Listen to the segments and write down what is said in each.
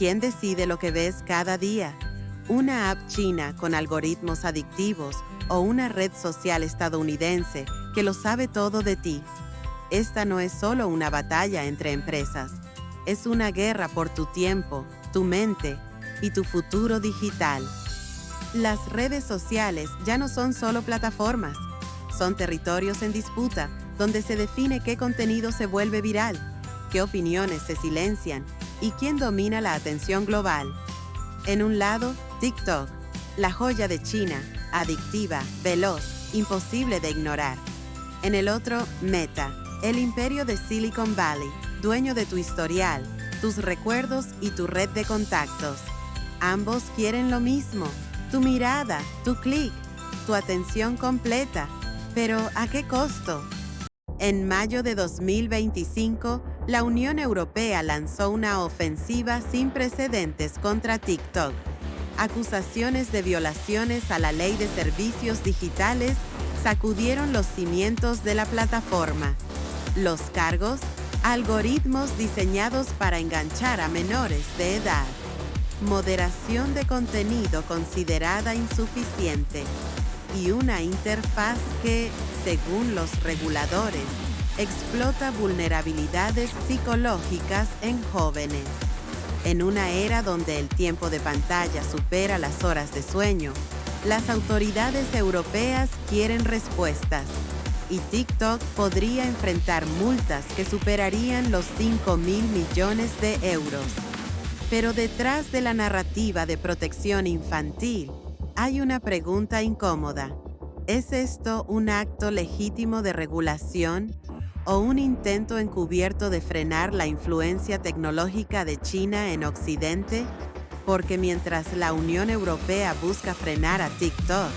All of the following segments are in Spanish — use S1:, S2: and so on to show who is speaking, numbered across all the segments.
S1: ¿Quién decide lo que ves cada día? ¿Una app china con algoritmos adictivos o una red social estadounidense que lo sabe todo de ti? Esta no es solo una batalla entre empresas, es una guerra por tu tiempo, tu mente y tu futuro digital. Las redes sociales ya no son solo plataformas, son territorios en disputa donde se define qué contenido se vuelve viral, qué opiniones se silencian y quién domina la atención global. En un lado, TikTok, la joya de China, adictiva, veloz, imposible de ignorar. En el otro, Meta, el imperio de Silicon Valley, dueño de tu historial, tus recuerdos y tu red de contactos. Ambos quieren lo mismo, tu mirada, tu clic, tu atención completa. Pero ¿a qué costo? En mayo de 2025, la Unión Europea lanzó una ofensiva sin precedentes contra TikTok. Acusaciones de violaciones a la Ley de Servicios Digitales sacudieron los cimientos de la plataforma. Los cargos: algoritmos diseñados para enganchar a menores de edad. Moderación de contenido considerada insuficiente. Y una interfaz que, según los reguladores, explota vulnerabilidades psicológicas en jóvenes. En una era donde el tiempo de pantalla supera las horas de sueño, las autoridades europeas quieren respuestas, y TikTok podría enfrentar multas que superarían los 5.000 millones de euros. Pero detrás de la narrativa de protección infantil, hay una pregunta incómoda. ¿Es esto un acto legítimo de regulación o un intento encubierto de frenar la influencia tecnológica de China en Occidente? Porque mientras la Unión Europea busca frenar a TikTok,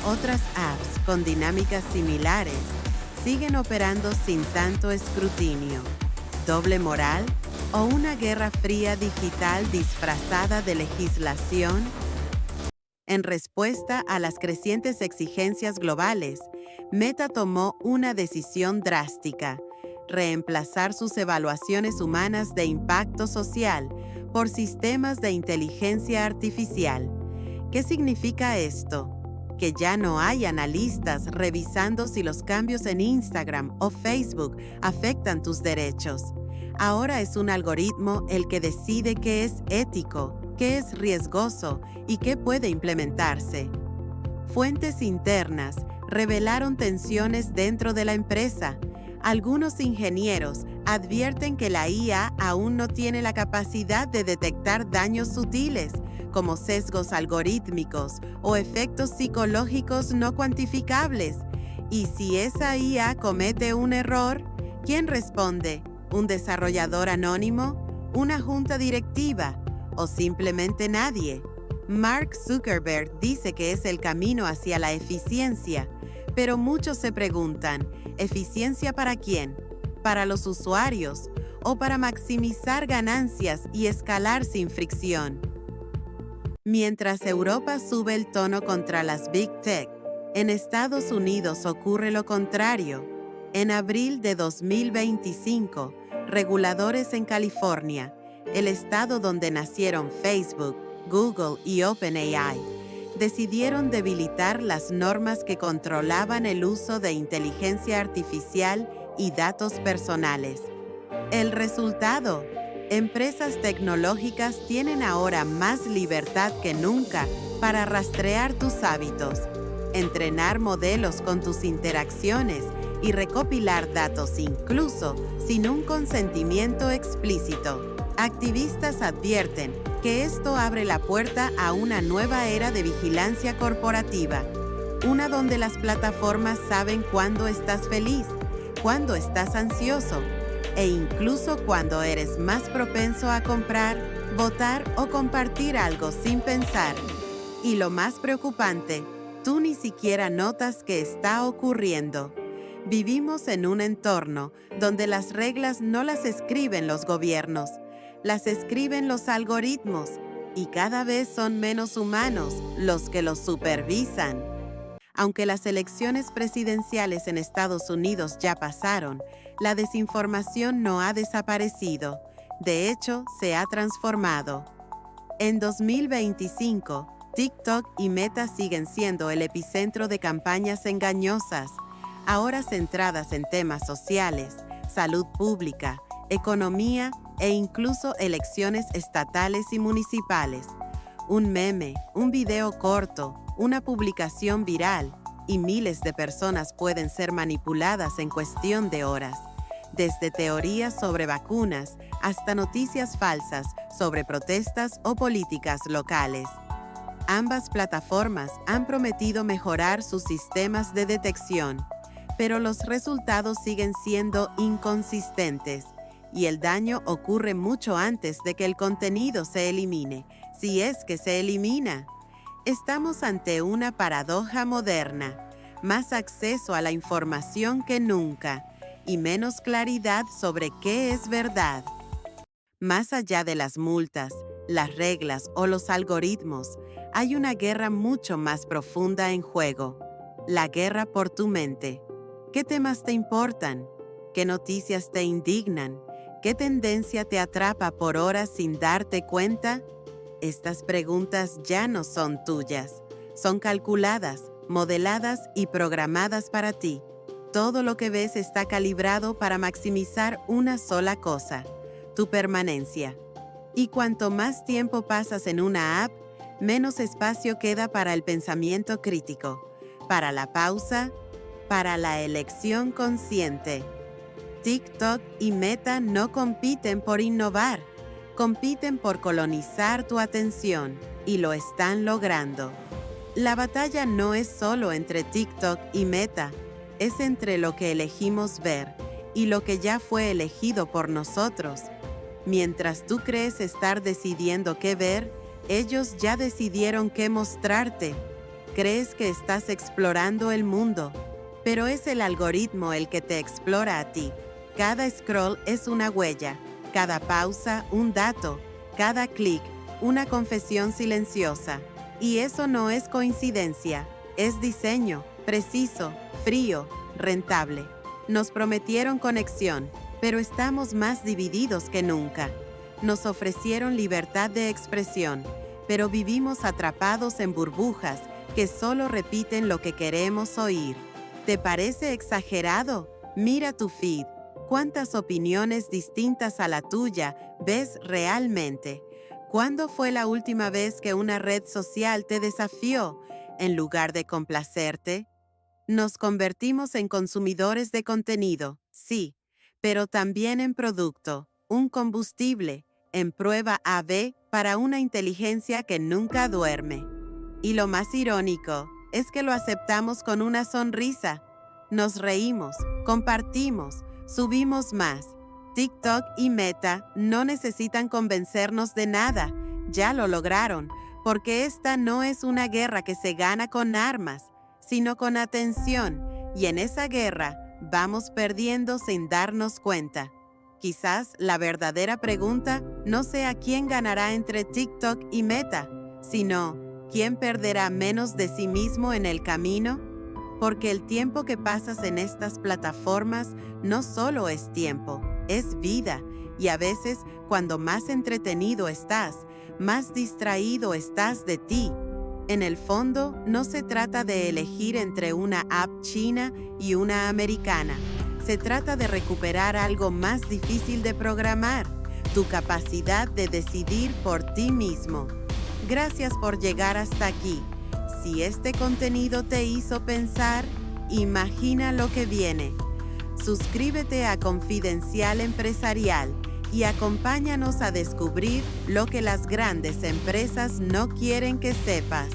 S1: otras apps con dinámicas similares siguen operando sin tanto escrutinio. ¿Doble moral o una guerra fría digital disfrazada de legislación? En respuesta a las crecientes exigencias globales, Meta tomó una decisión drástica: reemplazar sus evaluaciones humanas de impacto social por sistemas de inteligencia artificial. ¿Qué significa esto? Que ya no hay analistas revisando si los cambios en Instagram o Facebook afectan tus derechos. Ahora es un algoritmo el que decide qué es ético, qué es riesgoso y qué puede implementarse. Fuentes internas revelaron tensiones dentro de la empresa. Algunos ingenieros advierten que la IA aún no tiene la capacidad de detectar daños sutiles, como sesgos algorítmicos o efectos psicológicos no cuantificables. Y si esa IA comete un error, ¿quién responde? ¿Un desarrollador anónimo? ¿Una junta directiva? ¿O simplemente nadie? Mark Zuckerberg dice que es el camino hacia la eficiencia, pero muchos se preguntan, ¿eficiencia para quién? ¿Para los usuarios o para maximizar ganancias y escalar sin fricción? Mientras Europa sube el tono contra las Big Tech, en Estados Unidos ocurre lo contrario. En abril de 2025, reguladores en California, el estado donde nacieron Facebook, Google y OpenAI, decidieron debilitar las normas que controlaban el uso de inteligencia artificial y datos personales. El resultado: empresas tecnológicas tienen ahora más libertad que nunca para rastrear tus hábitos, entrenar modelos con tus interacciones y recopilar datos incluso sin un consentimiento explícito. Activistas advierten que esto abre la puerta a una nueva era de vigilancia corporativa, una donde las plataformas saben cuándo estás feliz, cuándo estás ansioso e incluso cuándo eres más propenso a comprar, votar o compartir algo sin pensar. Y lo más preocupante, tú ni siquiera notas que está ocurriendo. Vivimos en un entorno donde las reglas no las escriben los gobiernos, las escriben los algoritmos, y cada vez son menos humanos los que los supervisan. Aunque las elecciones presidenciales en Estados Unidos ya pasaron, la desinformación no ha desaparecido. De hecho, se ha transformado. En 2025, TikTok y Meta siguen siendo el epicentro de campañas engañosas, ahora centradas en temas sociales, salud pública, economía e incluso elecciones estatales y municipales. Un meme, un video corto, una publicación viral y miles de personas pueden ser manipuladas en cuestión de horas. Desde teorías sobre vacunas hasta noticias falsas sobre protestas o políticas locales. Ambas plataformas han prometido mejorar sus sistemas de detección, pero los resultados siguen siendo inconsistentes y el daño ocurre mucho antes de que el contenido se elimine, si es que se elimina. Estamos ante una paradoja moderna, más acceso a la información que nunca y menos claridad sobre qué es verdad. Más allá de las multas, las reglas o los algoritmos, hay una guerra mucho más profunda en juego. La guerra por tu mente. ¿Qué temas te importan? ¿Qué noticias te indignan? ¿Qué tendencia te atrapa por horas sin darte cuenta? Estas preguntas ya no son tuyas. Son calculadas, modeladas y programadas para ti. Todo lo que ves está calibrado para maximizar una sola cosa: tu permanencia. Y cuanto más tiempo pasas en una app, menos espacio queda para el pensamiento crítico, para la pausa, para la elección consciente. TikTok y Meta no compiten por innovar, compiten por colonizar tu atención, y lo están logrando. La batalla no es solo entre TikTok y Meta, es entre lo que elegimos ver y lo que ya fue elegido por nosotros. Mientras tú crees estar decidiendo qué ver, ellos ya decidieron qué mostrarte. Crees que estás explorando el mundo, pero es el algoritmo el que te explora a ti. Cada scroll es una huella, cada pausa un dato, cada clic una confesión silenciosa. Y eso no es coincidencia, es diseño, preciso, frío, rentable. Nos prometieron conexión, pero estamos más divididos que nunca. Nos ofrecieron libertad de expresión, pero vivimos atrapados en burbujas que solo repiten lo que queremos oír. ¿Te parece exagerado? Mira tu feed. ¿Cuántas opiniones distintas a la tuya ves realmente? ¿Cuándo fue la última vez que una red social te desafió en lugar de complacerte? Nos convertimos en consumidores de contenido, sí, pero también en producto, un combustible, en prueba A/B para una inteligencia que nunca duerme. Y lo más irónico es que lo aceptamos con una sonrisa. Nos reímos, compartimos, subimos más. TikTok y Meta no necesitan convencernos de nada, ya lo lograron, porque esta no es una guerra que se gana con armas, sino con atención, y en esa guerra vamos perdiendo sin darnos cuenta. Quizás la verdadera pregunta no sea quién ganará entre TikTok y Meta, sino quién perderá menos de sí mismo en el camino, porque el tiempo que pasas en estas plataformas no solo es tiempo, es vida, y a veces cuando más entretenido estás, más distraído estás de ti. En el fondo, no se trata de elegir entre una app china y una americana. Se trata de recuperar algo más difícil de programar, tu capacidad de decidir por ti mismo. Gracias por llegar hasta aquí. Si este contenido te hizo pensar, imagina lo que viene. Suscríbete a Confidencial Empresarial y acompáñanos a descubrir lo que las grandes empresas no quieren que sepas.